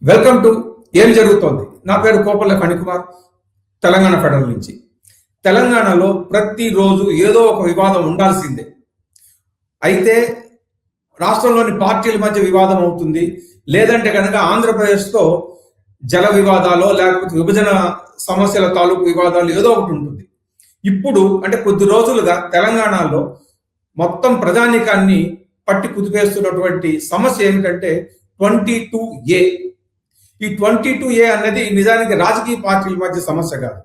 Welcome to ఏం జరుగుతోంది. నా పేరు కోపల్ల ఫణికుమార్, తెలంగాణ ఫెడరల్ నుంచి. తెలంగాణలో ప్రతిరోజు ఏదో ఒక వివాదం ఉండాల్సిందే. అయితే రాష్ట్రంలోని పార్టీల మధ్య వివాదం అవుతుంది, లేదంటే కనుక ఆంధ్రప్రదేశ్తో జల వివాదాలు లేకపోతే విభజన సమస్యల తాలూకు వివాదాలు ఏదో ఒకటి ఉంటుంది. ఇప్పుడు అంటే కొద్ది రోజులుగా తెలంగాణలో మొత్తం ప్రజానీకాన్ని పట్టి కుదిపేస్తున్నటువంటి సమస్య ఏమిటంటే 22A. ఈ 22A అన్నది నిజానికి రాజకీయ పార్టీల మధ్య సమస్య కాదు,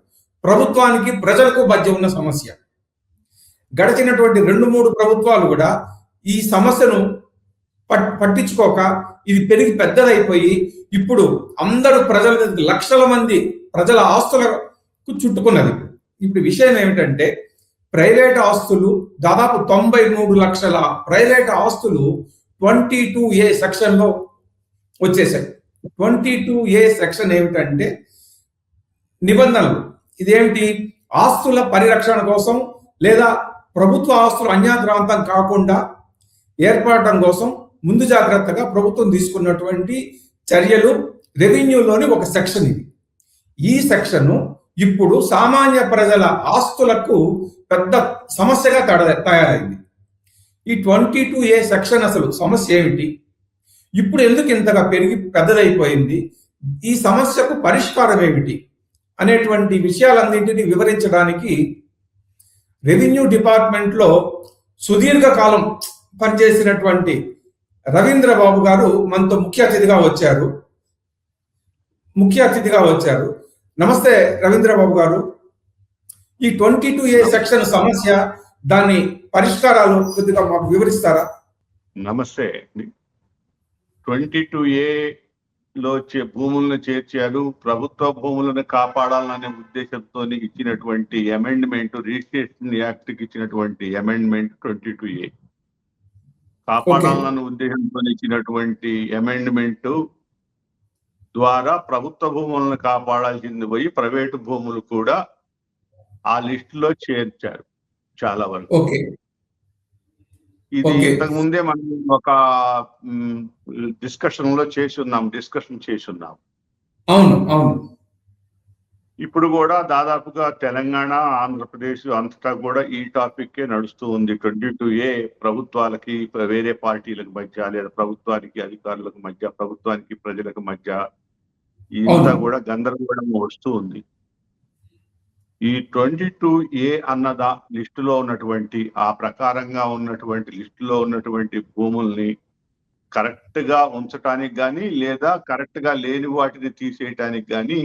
ప్రభుత్వానికి ప్రజలకు మధ్య ఉన్న సమస్య. గడిచినటువంటి 2-3 ప్రభుత్వాలు కూడా ఈ సమస్యను పట్టించుకోక ఇది పెరిగి పెద్దదైపోయి ఇప్పుడు అందరూ ప్రజల లక్షల మంది ప్రజల ఆస్తులకు చుట్టుకున్నది. ఇప్పుడు విషయం ఏమిటంటే ప్రైవేట్ ఆస్తులు దాదాపు 93 లక్షల ప్రైవేట్ ఆస్తులు 22A సెక్షన్లో వచ్చేసాయి. 22A సెక్షన్ ఏమిటంటే నిబంధనలు. ఇదేమిటి? ఆస్తుల పరిరక్షణ కోసం లేదా ప్రభుత్వ ఆస్తులు అన్యాక్రాంతం కాకుండా ఏర్పడటం కోసం ముందు జాగ్రత్తగా ప్రభుత్వం తీసుకున్నటువంటి చర్యలు రెవెన్యూలోని ఒక సెక్షన్ ఇది. ఈ సెక్షన్ ఇప్పుడు సామాన్య ప్రజల ఆస్తులకు పెద్ద సమస్యగా తయారైంది. ఈ 22A సెక్షన్ అసలు సమస్య ఏమిటి, ఇప్పుడు ఎందుకు ఇంతగా పెరిగి పెద్దదైపోయింది, ఈ సమస్యకు పరిష్కారం ఏమిటి అనేటువంటి విషయాలన్నింటినీ వివరించడానికి రెవెన్యూ డిపార్ట్మెంట్లో సుదీర్ఘకాలం పనిచేసినటువంటి రవీంద్ర బాబు గారు మనతో ముఖ్య అతిథిగా వచ్చారు. నమస్తే రవీంద్ర బాబు గారు. ఈ 22A సెక్షన్ సమస్య, దాని పరిష్కారాలు కొద్దిగా మాకు వివరిస్తారా? నమస్తే. 22A లో భూములను చేర్చారు. ప్రభుత్వ భూములను కాపాడాలనే ఉద్దేశంతో ఇచ్చినటువంటి అమెండ్మెంట్, రిజిస్ట్రేషన్ యాక్ట్ కి ఇచ్చినటువంటి అమెండ్మెంట్ 22A. కాపాడాలన్న ఉద్దేశంతో ఇచ్చినటువంటి అమెండ్మెంట్ ద్వారా ప్రభుత్వ భూములను కాపాడాల్సింది పోయి ప్రైవేటు భూములు కూడా ఆ లిస్ట్ లో చేర్చారు చాలా వరకు. ఇది ఇంతకు ముందే మనం ఒక డిస్కషన్ చేసి ఉన్నాం. ఇప్పుడు కూడా దాదాపుగా తెలంగాణ, ఆంధ్రప్రదేశ్ అంతటా కూడా ఈ టాపిక్ నడుస్తూ ఉంది. 22A ప్రభుత్వాలకి వేరే పార్టీలకు మధ్య, లేదా ప్రభుత్వానికి అధికారులకు మధ్య, ప్రభుత్వానికి ప్రజలకు మధ్య ఇంతా కూడా గందరగోళం వస్తూ ఉంది. ఈ 22A అన్నదా లిస్టులో ఉన్నటువంటి, ఆ ప్రకారంగా ఉన్నటువంటి లిస్టులో ఉన్నటువంటి భూముల్ని కరెక్ట్ గా ఉంచటానికి కానీ, లేదా కరెక్ట్ గా లేని వాటిని తీసేయటానికి కానీ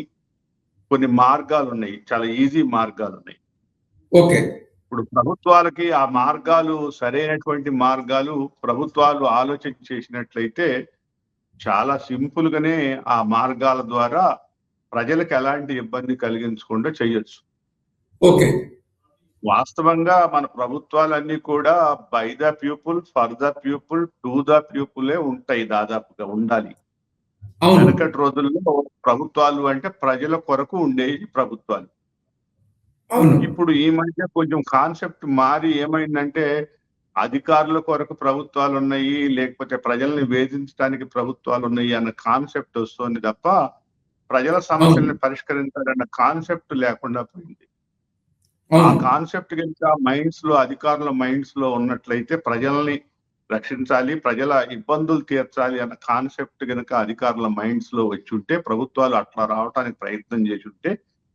కొన్ని మార్గాలు ఉన్నాయి, చాలా ఈజీ మార్గాలు ఉన్నాయి. ఇప్పుడు ప్రభుత్వాలకి ఆ మార్గాలు సరైనటువంటి మార్గాలు ప్రభుత్వాలు ఆలోచన చేసినట్లయితే చాలా సింపుల్ గానే ఆ మార్గాల ద్వారా ప్రజలకు ఎలాంటి ఇబ్బంది కలిగించకుండా చేయొచ్చు. వాస్తవంగా మన ప్రభుత్వాలన్నీ కూడా by the people, for the people, to the పీపులే ఉంటాయి, దాదాపుగా ఉండాలి. వెనకటి రోజుల్లో ప్రభుత్వాలు అంటే ప్రజల కొరకు ఉండేవి ప్రభుత్వాలు. ఇప్పుడు ఈ మధ్య కొంచెం కాన్సెప్ట్ మారి ఏమైందంటే అధికారుల కొరకు ప్రభుత్వాలు ఉన్నాయి, లేకపోతే ప్రజల్ని వేధించడానికి ప్రభుత్వాలు ఉన్నాయి అన్న కాన్సెప్ట్ వస్తుంది తప్ప ప్రజల సమస్యల్ని పరిష్కరించాలన్న కాన్సెప్ట్ లేకుండా పోయింది. ఆ కాన్సెప్ట్ కనుక అధికారుల మైండ్స్ లో ఉన్నట్లయితే ప్రజల్ని రక్షించాలి, ప్రజల ఇబ్బందులు తీర్చాలి అన్న కాన్సెప్ట్ కనుక అధికారుల మైండ్స్ లో వచ్చి ఉంటే, ప్రభుత్వాలు అట్లా రావడానికి ప్రయత్నం చేసి ఉంటే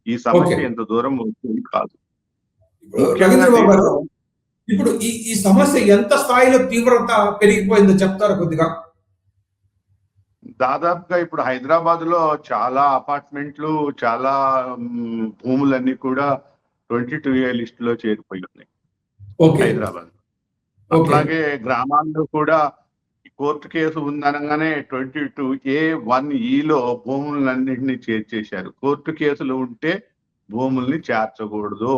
ఈ సమస్య ఎంత దూరం అవుతుంది కాదు. ఇప్పుడు ఈ సమస్య ఎంత స్థాయిలో తీవ్రత పెరిగిపోయిందో చెప్తారా కొద్దిగా? దాదాపుగా ఇప్పుడు హైదరాబాద్ లో చాలా అపార్ట్మెంట్లు, చాలా భూములన్నీ కూడా 22A లిస్ట్ లో చేరిపోయి ఉన్నాయి హైదరాబాద్. అట్లాగే గ్రామాల్లో కూడా కోర్టు కేసు ఉందనగానే 22A1E భూములన్నింటినీ చేర్చేశారు. కోర్టు కేసులు ఉంటే భూముల్ని చేర్చకూడదు.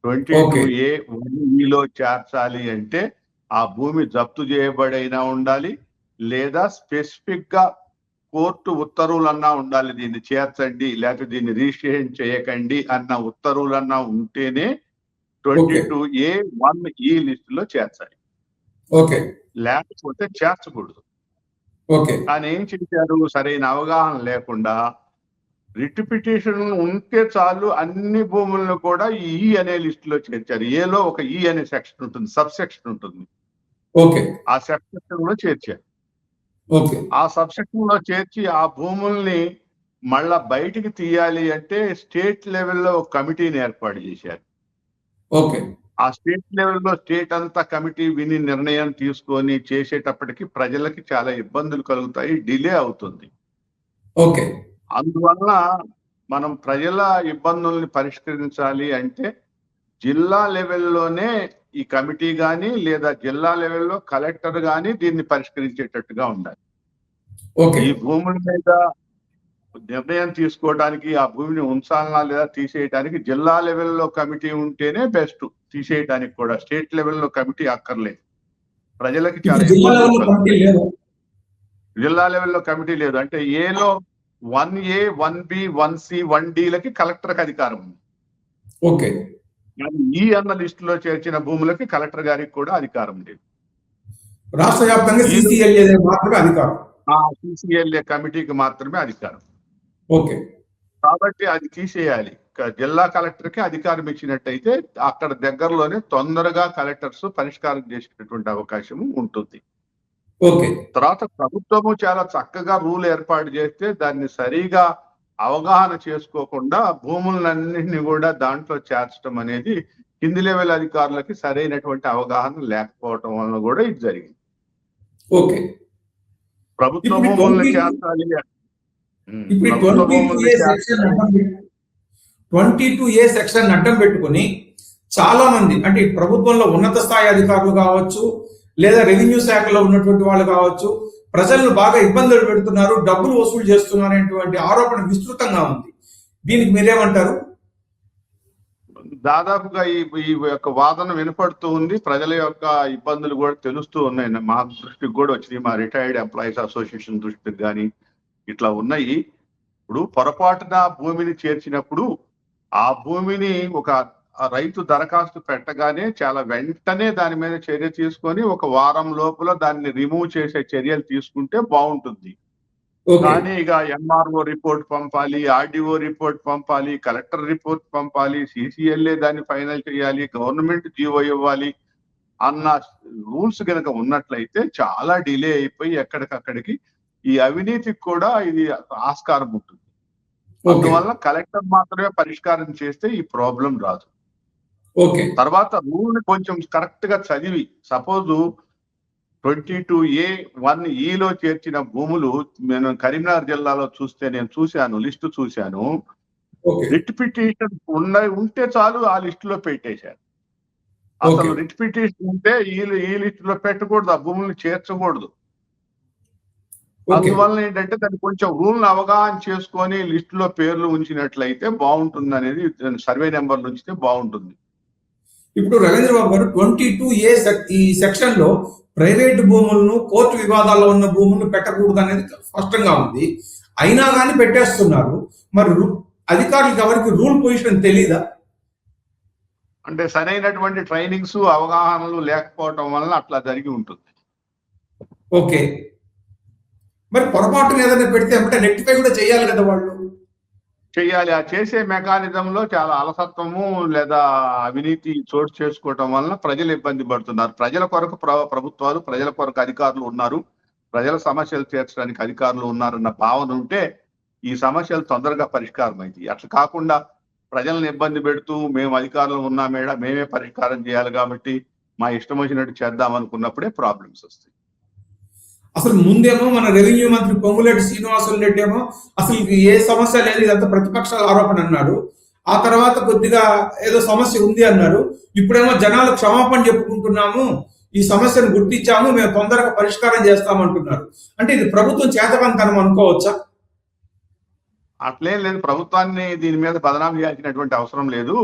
22A1E చేర్చాలి అంటే ఆ భూమి జప్తు చేయబడైనా ఉండాలి, లేదా స్పెసిఫిక్ గా కోర్టు ఉత్తర్వులన్నా ఉండాలి, దీన్ని చేర్చండి లేకపోతే దీన్ని రిజిస్ట్రేషన్ చేయకండి అన్న ఉత్తర్వులన్నా ఉంటేనే 22A1E లిస్ట్ లో చేర్చాలి, లేకపోతే చేర్చకూడదు. ఓకే. కానీ ఏం చేశారు, సరైన అవగాహన లేకుండా రిట్ పిటిషన్ ఉంటే చాలు అన్ని భూములను కూడా ఈ అనే లిస్ట్ లో చేర్చారు. ఏలో ఒక ఈ అనే సెక్షన్ ఉంటుంది, సబ్ సెక్షన్ ఉంటుంది. ఓకే. ఆ సబ్ సెక్షన్ లో చేర్చారు. ఓకే. ఆ సబ్ సెక్షన్ లో చేర్చి ఆ భూముల్ని మళ్ళా బయటికి తీయాలి అంటే స్టేట్ లెవెల్లో ఒక కమిటీని ఏర్పాటు చేశారు. ఓకే. ఆ స్టేట్ లెవెల్లో స్టేట్ అంతా కమిటీ విని నిర్ణయం తీసుకొని చేసేటప్పటికి ప్రజలకి చాలా ఇబ్బందులు కలుగుతాయి, డిలే అవుతుంది. ఓకే. అందువల్ల మనం ప్రజల ఇబ్బందుల్ని పరిష్కరించాలి అంటే జిల్లా లెవెల్లోనే ఈ కమిటీ కానీ లేదా జిల్లా లెవెల్లో కలెక్టర్ కానీ దీన్ని పరిష్కరించేటట్టుగా ఉండాలి. ఓకే. ఈ భూముల మీద నిర్ణయం తీసుకోవడానికి, ఆ భూమిని ఉంచాలనా లేదా తీసేయడానికి జిల్లా లెవెల్లో కమిటీ ఉంటేనే బెస్ట్. తీసేయడానికి కూడా స్టేట్ లెవెల్లో కమిటీ అక్కర్లేదు. ప్రజలకి చాలా ఇప్పుడు జిల్లా ఇబ్బందులు లెవెల్లో కమిటీ కలుగుతాయి. లేదా? జిల్లా లెవెల్లో కమిటీ లేదు. అంటే ఏలో 1A, 1B, 1C, 1Dలకి కలెక్టర్కి అధికారం ఉంది. ఓకే. కానీ ఈ అన్న లిస్ట్ లో చేర్చిన భూములకి కలెక్టర్ గారికి కూడా అధికారం లేదు. రాష్ట్ర వ్యాప్తంగా CCLA మాత్రమే అధికారం. ఆ CCLA కమిటీకి మాత్రమే అధికారం. ఓకే. కాబట్టి అది తీసేయాలి. జిల్లా కలెక్టర్కి అధికారం ఇచ్చినట్టయితే అక్కడ దగ్గరలోనే తొందరగా కలెక్టర్స్ పరిష్కారం చేసేటటువంటి అవకాశం ఉంటుంది. ఓకే. తర్వాత ప్రభుత్వము చాలా చక్కగా రూల్ ఏర్పాటు చేస్తే దాన్ని సరిగా అవగాహన చేసుకోకుండా భూములన్నింటినీ కూడా దాంట్లో చేర్చడం అనేది కింది లెవెల్ అధికారులకి సరైనటువంటి అవగాహన లేకపోవటం వలన కూడా ఇది జరిగింది. ఓకే. ప్రభుత్వ భూములను చేర్చాలి. ఇప్పుడు 22A సెక్షన్ అడ్డం పెట్టుకుని చాలా మంది అంటే ప్రభుత్వంలో ఉన్నత స్థాయి అధికారులు కావచ్చు, లేదా రెవెన్యూ శాఖలో ఉన్నటువంటి వాళ్ళు కావచ్చు, ప్రజలను బాగా ఇబ్బందులు పెడుతున్నారు, డబ్బులు వసూలు చేస్తున్నారు అనేటువంటి ఆరోపణ విస్తృతంగా ఉంది. దీనికి మీరేమంటారు? దాదాపుగా ఈ యొక్క వాదన వినపడుతూ ఉంది. ప్రజల యొక్క ఇబ్బందులు కూడా తెలుస్తూ ఉన్నాయి. మా దృష్టికి కూడా వచ్చింది, మా రిటైర్డ్ ఎంప్లాయీస్ అసోసియేషన్ దృష్టికి కానీ ఇట్లా ఉన్నాయి. ఇప్పుడు పొరపాటున భూమిని చేర్చినప్పుడు ఆ భూమిని ఒక రైతు దరఖాస్తు పెట్టగానే చాలా వెంటనే దాని మీద చర్య తీసుకొని ఒక వారం లోపల దాన్ని రిమూవ్ చేసే చర్యలు తీసుకుంటే బాగుంటుంది. కానీ ఇక MRO రిపోర్ట్ పంపాలి, RDO రిపోర్ట్ పంపాలి, కలెక్టర్ రిపోర్ట్ పంపాలి, CCLA దాన్ని ఫైనల్ చేయాలి, గవర్నమెంట్ జీవో ఇవ్వాలి అన్న రూల్స్ కనుక ఉన్నట్లయితే చాలా డిలే అయిపోయి ఎక్కడికక్కడికి ఈ అవినీతికి కూడా ఇది ఆస్కారం ఉంటుంది. అందువల్ల కలెక్టర్ మాత్రమే పరిష్కారం చేస్తే ఈ ప్రాబ్లం రాదు. తర్వాత రూల్ కొంచెం కరెక్ట్ గా చదివి, సపోజ్ 22A1Eలో చేర్చిన భూములు నేను కరీంనగర్ జిల్లాలో చూస్తే నేను చూశాను, లిస్టు చూశాను. రిట్ పిటిషన్ ఉంటే చాలు ఆ లిస్ట్ లో పెట్టేశారు. అసలు రిట్ పిటిషన్ ఉంటే ఈ లిస్ట్ లో పెట్టకూడదు, ఆ భూములను చేర్చకూడదు. అందువల్ల ఏంటంటే దాన్ని కొంచెం రూల్ అవగాహన చేసుకొని లిస్ట్ లో పేర్లు ఉంచినట్లయితే బాగుంటుంది అనేది, సర్వే నెంబర్లు ఉంచితే బాగుంటుంది. ఇప్పుడు రవీంద్ర బాబు గారు 22A ఈ సెక్షన్ లో ప్రైవేట్ భూములను, కోర్టు వివాదాల్లో ఉన్న భూములను పెట్టకూడదు అనేది స్పష్టంగా ఉంది. అయినా కానీ పెట్టేస్తున్నారు. మరి అధికారులకు ఎవరికి రూల్ పొజిషన్ తెలీదా? అంటే సరైనటువంటి ట్రైనింగ్స్, అవగాహనలు లేకపోవటం వలన అట్లా జరిగి ఉంటుంది. ఓకే. మరి పొరపాటున ఏదైనా పెడితే అంటే రెక్టిఫై కూడా చేయాలి కదా వాళ్ళు. చేయాలి. ఆ చేసే మెకానిజంలో చాలా అలసత్వము లేదా అవినీతి చోటు చేసుకోవటం వలన ప్రజలు ఇబ్బంది పడుతున్నారు. ప్రజల కొరకు ప్రభుత్వాలు, ప్రజల కొరకు అధికారులు ఉన్నారు, ప్రజల సమస్యలు తీర్చడానికి అధికారులు ఉన్నారన్న భావన ఉంటే ఈ సమస్యలు తొందరగా పరిష్కారం అవుతాయి. అట్లా కాకుండా ప్రజలను ఇబ్బంది పెడుతూ మేము అధికారులు ఉన్నామేడా, మేమే పరిష్కారం చేయాలి కాబట్టి మా ఇష్టం వచ్చినట్టు చేద్దాం అనుకున్నప్పుడే ప్రాబ్లమ్స్ వస్తాయి. అసలు ముందేమో మన రెవెన్యూ మంత్రి పొంగులేటి శ్రీనివాసులు రెడ్డి ఏమో అసలు ఏ సమస్య లేదు, ఇదంతా ప్రతిపక్షాల ఆరోపణ అన్నాడు. ఆ తర్వాత కొద్దిగా ఏదో సమస్య ఉంది అన్నారు. ఇప్పుడేమో జనాలు క్షమాపణ చెప్పుకుంటున్నాము, ఈ సమస్యను గుర్తించాము, మేము తొందరగా పరిష్కారం చేస్తామంటున్నారు. అంటే ఇది ప్రభుత్వం చేతకంతనం అనుకోవచ్చా? అట్లేం లేదు. ప్రభుత్వాన్ని దీని మీద బదనాం చేయాల్సినటువంటి అవసరం లేదు.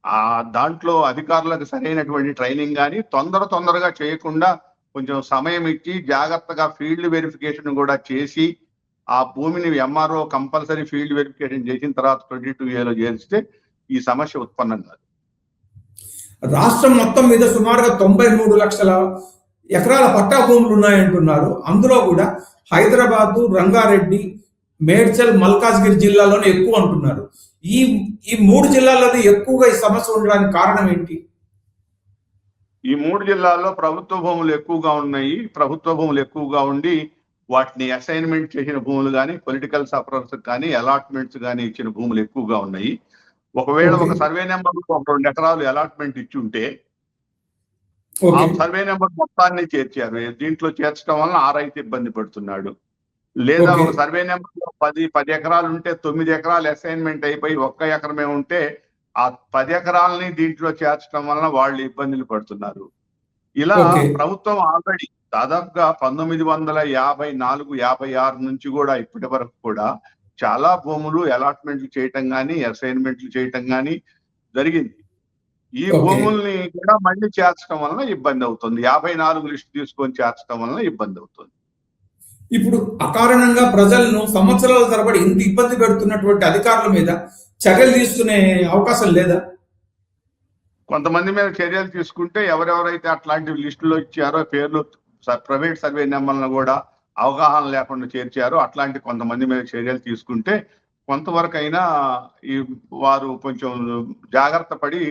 ఆ దాంట్లో అధికారులకు సరైనటువంటి ట్రైనింగ్ కానీ తొందరగా చేయకుండా కొంచెం సమయం ఇచ్చి జాగ్రత్తగా ఫీల్డ్ వెరిఫికేషన్ కూడా చేసి ఆ భూమిని MRO కంపల్సరీ ఫీల్డ్ వెరిఫికేషన్ చేసిన తర్వాత 22Aలో చేర్చితే ఈ సమస్య ఉత్పన్నం కాదు. రాష్ట్రం మొత్తం మీద సుమారుగా 93 లక్షల ఎకరాల పట్టా భూములు ఉన్నాయంటున్నారు. అందులో కూడా హైదరాబాద్, రంగారెడ్డి, మేడ్చల్, మల్కాజ్గిరి జిల్లాలోనే ఎక్కువ అంటున్నారు. ఈ ఈ 3 జిల్లాల్లోనే ఎక్కువగా ఈ సమస్య ఉండడానికి కారణం ఏంటి? ఈ 3 జిల్లాల్లో ప్రభుత్వ భూములు ఎక్కువగా ఉన్నాయి. ప్రభుత్వ భూములు ఎక్కువగా ఉండి వాటిని అసైన్మెంట్ చేసిన భూములు కానీ, పొలిటికల్ సపరర్స్ కానీ, అలాట్మెంట్స్ కానీ ఇచ్చిన భూములు ఎక్కువగా ఉన్నాయి. ఒకవేళ ఒక సర్వే నెంబర్ ఒక 2 ఎకరాలు అలాట్మెంట్ ఇచ్చి ఉంటే ఆ సర్వే నెంబర్ మొత్తాన్ని చేర్చారు. దీంట్లో చేర్చడం వలన ఆ రైతు ఇబ్బంది పడుతున్నాడు. లేదా ఒక సర్వే నెంబర్ 10 ఎకరాలు ఉంటే 9 ఎకరాలు అసైన్మెంట్ అయిపోయి 1 ఎకరమే ఉంటే ఆ 10 ఎకరాలని దీంట్లో చేర్చడం వలన వాళ్ళు ఇబ్బందులు పడుతున్నారు. ఇలా ప్రభుత్వం ఆల్రెడీ దాదాపుగా 1954, 56 నుంచి కూడా ఇప్పటి వరకు కూడా చాలా భూములు అలాట్మెంట్లు చేయటం కానీ, అసైన్మెంట్లు చేయటం కానీ జరిగింది. ఈ భూముల్ని కూడా మళ్ళీ చేర్చడం వలన ఇబ్బంది అవుతుంది. 54 లిస్టు తీసుకొని చేర్చడం వలన ఇబ్బంది అవుతుంది. ఇప్పుడు అకారణంగా ప్రజలను సంవత్సరాల తరబడి ఇంత ఇబ్బంది పెడుతున్నటువంటి అధికారుల మీద చర్యలు తీసుకునే అవకాశం లేదా? కొంతమంది మీద చర్యలు తీసుకుంటే ఎవరెవరైతే అట్లాంటి లిస్టులో ఇచ్చారో పేర్లు ప్రైవేట్ సర్వే నెంబర్లను కూడా అవగాహన లేకుండా చేర్చారో అట్లాంటి కొంతమంది మీద చర్యలు తీసుకుంటే కొంతవరకు అయినా ఈ వారు కొంచెం జాగ్రత్త పడి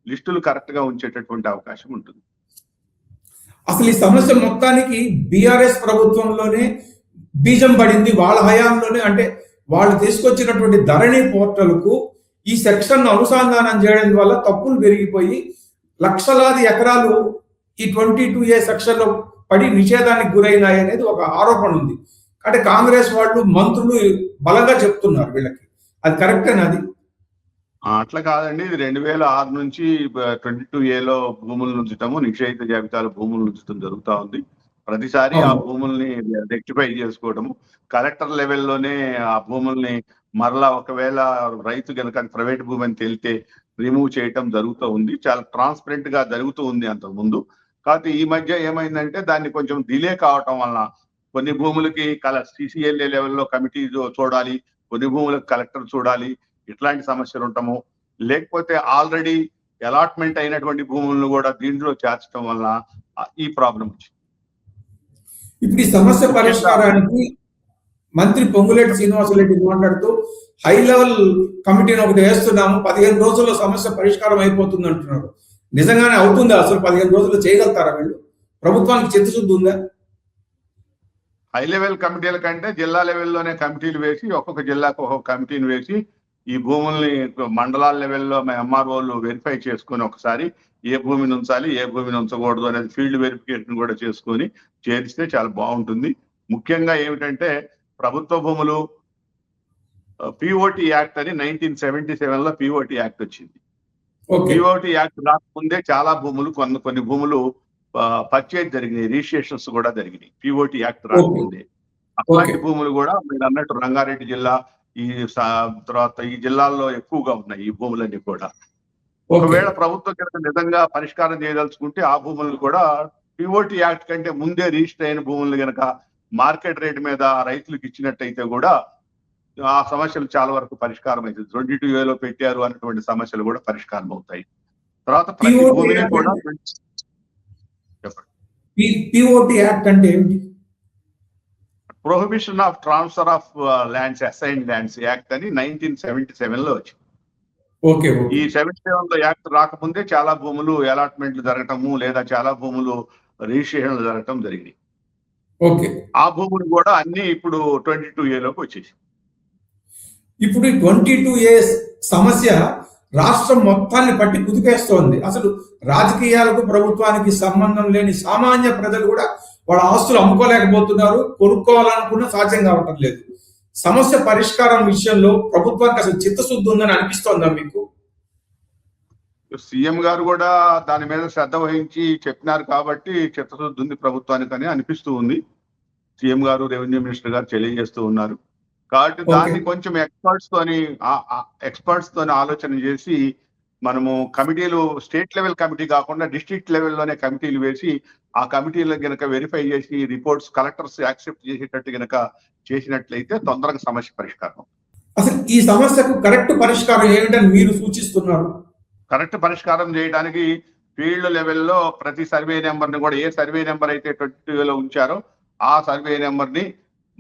లిస్టులు కరెక్ట్ గా ఉంచేటటువంటి అవకాశం ఉంటుంది. అసలు ఈ సమస్య మొత్తానికి బీఆర్ఎస్ ప్రభుత్వంలోనే బీజం పడింది. వాళ్ళ హయాంలోనే, అంటే వాళ్ళు తీసుకొచ్చినటువంటి ధరణి పోర్టల్కు ఈ సెక్షన్ అనుసంధానం చేయడం వల్ల తప్పులు పెరిగిపోయి లక్షలాది ఎకరాలు ఈ 22A సెక్షన్ లో పడి నిషేధానికి గురైనాయి అనేది ఒక ఆరోపణ ఉంది. అంటే కాంగ్రెస్ వాళ్ళు, మంత్రులు బలంగా చెప్తున్నారు వీళ్ళకి. అది కరెక్టేనా? అది అట్లా కాదండి. ఇది 2006 నుంచి 22Aలో భూములు ఉంచటము, నిషేధిత జాబితాలో భూములు ఉంచడం జరుగుతూ ఉంది. ప్రతిసారి ఆ భూముల్ని రెక్టిఫై చేసుకోవడము, కలెక్టర్ లెవెల్లోనే ఆ భూముల్ని మరలా ఒకవేళ రైతు కనుక ప్రైవేట్ భూమి అని తేలితే రిమూవ్ చేయటం జరుగుతూ ఉంది. చాలా ట్రాన్స్పరెంట్ గా జరుగుతూ ఉంది అంతకుముందు. కాకపోతే ఈ మధ్య ఏమైందంటే దాన్ని కొంచెం డిలే కావటం వలన కొన్ని భూములకి CCLA లెవెల్లో కమిటీ చూడాలి, కొన్ని భూములకు కలెక్టర్ చూడాలి, ఇట్లాంటి సమస్యలు ఉండటము, లేకపోతే ఆల్రెడీ అలాట్మెంట్ అయినటువంటి భూములను కూడా దీంట్లో చేర్చడం వల్ల ఈ ప్రాబ్లం వచ్చింది. ఇప్పుడు ఈ సమస్య పరిష్కారానికి మంత్రి పొంగులేటి శ్రీనివాసరెడ్డి మాట్లాడుతూ హై లెవెల్ కమిటీని ఒకటి వేస్తున్నాము, 15 రోజుల్లో సమస్య పరిష్కారం అయిపోతుంది అంటున్నారు. నిజంగానే అవుతుందా? అసలు 15 రోజుల్లో చేయగలుగుతారా వీళ్ళు? ప్రభుత్వానికి చిత్తశుద్ధి ఉందా? హై లెవెల్ కమిటీల కంటే జిల్లా లెవెల్లోనే కమిటీలు వేసి ఒక్కొక్క జిల్లాకు ఒక్కొక్క కమిటీని వేసి ఈ భూముల్ని మండలాల లెవెల్లో MROలు వెరిఫై చేసుకొని ఒకసారి ఏ భూమిని ఉంచాలి, ఏ భూమిని ఉంచకూడదు అనేది ఫీల్డ్ వెరిఫికేషన్ కూడా చేసుకొని చేరిస్తే చాలా బాగుంటుంది. ముఖ్యంగా ఏమిటంటే ప్రభుత్వ భూములు POT యాక్ట్ అని 1977లో POT యాక్ట్ వచ్చింది. POT యాక్ట్ రాకముందే చాలా భూములు కొన్ని భూములు పర్చేజ్ జరిగినాయి, రిజిస్ట్రేషన్స్ కూడా జరిగినాయి POT యాక్ట్ రాకముందే. అట్లాంటి భూములు కూడా మీరు అన్నట్టు రంగారెడ్డి జిల్లా, ఈ తర్వాత ఈ జిల్లాల్లో ఎక్కువగా ఉన్నాయి ఈ భూములన్నీ కూడా. ఒకవేళ ప్రభుత్వం కనుక నిజంగా పరిష్కారం చేయదలుచుకుంటే ఆ భూములను కూడా POT యాక్ట్ కంటే ముందే రిజిస్టర్ అయిన భూములను కనుక మార్కెట్ రేట్ మీద రైతులకు ఇచ్చినట్టయితే కూడా ఆ సమస్యలు చాలా వరకు పరిష్కారం అవుతుంది. 22Aలో పెట్టారు అన్నటువంటి సమస్యలు కూడా పరిష్కారం అవుతాయి. తర్వాత ప్రతి భూమిని కూడా POT యాక్ట్ అంటే ఏంటి? Prohibition of transfer of lands, assign lands act అని 1977లో వచ్చింది. ఈ 77లో యాక్ట్ రాకముందే చాలా భూములు అలాట్మెంట్లు జరగటము, లేదా చాలా భూములు రిజిస్ట్రేషన్లు జరగటం జరిగింది. ఆ భూములు కూడా అన్ని ఇప్పుడు 22Aలోకి వచ్చేసి. ఇప్పుడు 22A సమస్య రాష్ట్రం మొత్తాన్ని పట్టి కుదిపేస్తోంది. అసలు రాజకీయాలకు ప్రభుత్వానికి సంబంధం లేని సామాన్య ప్రజలు కూడా వాళ్ళ ఆస్తులు అమ్ముకోలేకపోతున్నారు, కొనుక్కోవాలనుకున్నా సాధ్యం కావటం లేదు. సమస్య పరిష్కారం విషయంలో ప్రభుత్వానికి అసలు చిత్తశుద్ధి ఉందని అనిపిస్తోందా మీకు? సీఎం గారు కూడా దాని మీద శ్రద్ధ వహించి చెప్పినారు కాబట్టి చిత్తశుద్ధి ఉంది ప్రభుత్వానికి అని అనిపిస్తూ ఉంది. సీఎం గారు, రెవెన్యూ మినిస్టర్ గారు తెలియజేస్తూ ఉన్నారు. కాబట్టి దాన్ని కొంచెం ఎక్స్పర్ట్స్ తోని ఆలోచన చేసి మనము కమిటీలు స్టేట్ లెవెల్ కమిటీ కాకుండా డిస్ట్రిక్ట్ లెవెల్లోనే కమిటీలు వేసి ఆ కమిటీలు గనక వెరిఫై చేసి రిపోర్ట్స్ కలెక్టర్స్ యాక్సెప్ట్ చేసేటట్టు గనక చేసినట్లయితే తొందరగా సమస్య పరిష్కారం. అసలు ఈ సమస్యకు కరెక్ట్ పరిష్కారం ఏమిటని మీరు సూచిస్తున్నారు? కరెక్ట్ పరిష్కారం చేయడానికి ఫీల్డ్ లెవెల్లో ప్రతి సర్వే నెంబర్ని కూడా, ఏ సర్వే నెంబర్ అయితే 22Aలో ఉంచారో ఆ సర్వే నెంబర్ని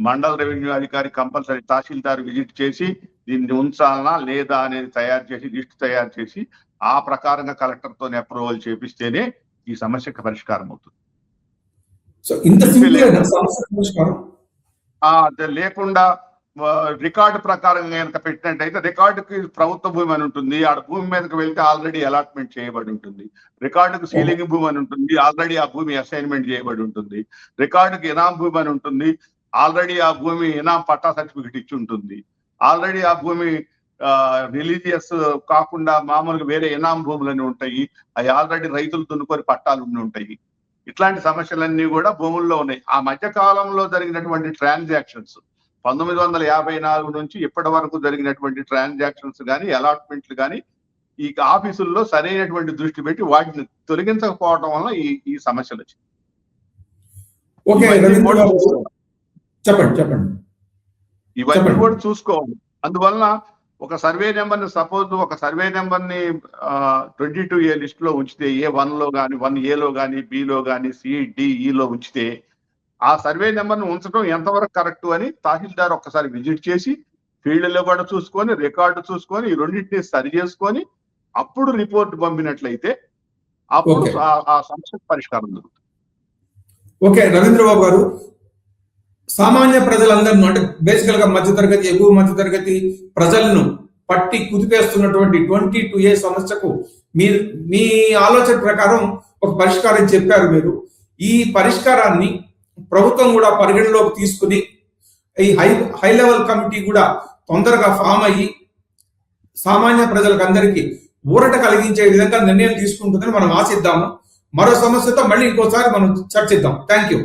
మండల రెవెన్యూ అధికారి కంపల్సరీ తహసీల్దార్ విజిట్ చేసి దీన్ని ఉంచాలనా లేదా అనేది తయారు చేసి లిస్ట్ తయారు చేసి ఆ ప్రకారంగా కలెక్టర్ తో అప్రూవల్ చేపిస్తేనే ఈ సమస్యకు పరిష్కారం అవుతుంది. సో ఇంత సింపుల్ సమస్య పరిష్కారం లేకుండా రికార్డు ప్రకారంగా కనుక పెట్టినట్టయితే రికార్డుకి ప్రభుత్వ భూమి అని ఉంటుంది, ఆడ భూమి మీదకి వెళ్తే ఆల్రెడీ అలాట్మెంట్ చేయబడి ఉంటుంది, రికార్డుకు సీలింగ్ భూమి అని ఉంటుంది, ఆల్రెడీ ఆ భూమి అసైన్మెంట్ చేయబడి ఉంటుంది, రికార్డుకి ఇనాం భూమి అని ఉంటుంది, ఆల్రెడీ ఆ భూమి ఇనాం పట్టా సర్టిఫికెట్ ఇచ్చి ఉంటుంది, ఆల్రెడీ ఆ భూమి రిలీజియస్ కాకుండా మామూలుగా వేరే ఇనాం భూములని ఉంటాయి, అవి ఆల్రెడీ రైతులు దున్నుకొని పట్టాలు ఉండి ఉంటాయి. ఇట్లాంటి సమస్యలన్నీ కూడా భూముల్లో ఉన్నాయి. ఆ మధ్య కాలంలో జరిగినటువంటి ట్రాన్సాక్షన్స్ 1954 నుంచి ఇప్పటి వరకు జరిగినటువంటి ట్రాన్సాక్షన్స్ కానీ అలాట్మెంట్లు కానీ ఈ ఆఫీసుల్లో సరైనటువంటి దృష్టి పెట్టి వాటిని తొలగించకపోవడం వల్ల ఈ సమస్యలు వచ్చింది. ఇవన్నీ కూడా చూసుకోవాలి. అందువలన ఒక సర్వే నెంబర్ ని సపోజ్ ఒక సర్వే నెంబర్ ని 22A లిస్ట్ లో ఉంచితే A1 లో కానీ 1A లో కానీ B లో కానీ CDE లో ఉంచితే ఆ సర్వే నెంబర్ ను ఉంచడం ఎంతవరకు కరెక్ట్ అని తహసీల్దార్ ఒక్కసారి విజిట్ చేసి ఫీల్డ్ లో కూడా చూసుకొని రికార్డు చూసుకొని ఈ రెండింటిని సరి చేసుకొని అప్పుడు రిపోర్ట్ పంపినట్లయితే అప్పుడు ఆ సమస్యకు పరిష్కారం దొరుకుతుంది. ఓకే రవీంద్రబాబు గారు, సామాన్య ప్రజలందరినీ అంటే బేసికల్ గా మధ్యతరగతి ఎగువ మధ్యతరగతి ప్రజలను పట్టి కుదిపేస్తున్నటువంటి 22A సమస్యకు మీ ఆలోచన ప్రకారం ఒక పరిష్కారం చెప్పారు మీరు. ఈ పరిష్కారాన్ని ప్రభుత్వం కూడా పరిగణలోకి తీసుకుని ఈ హై లెవెల్ కమిటీ కూడా తొందరగా ఫామ్ అయ్యి సామాన్య ప్రజలకు అందరికీ ఊరట కలిగించే విధంగా నిర్ణయం తీసుకుంటుందని మనం ఆశిద్దాము. మరో సమస్యతో మళ్ళీ ఇంకోసారి మనం చర్చిద్దాం. Thank you.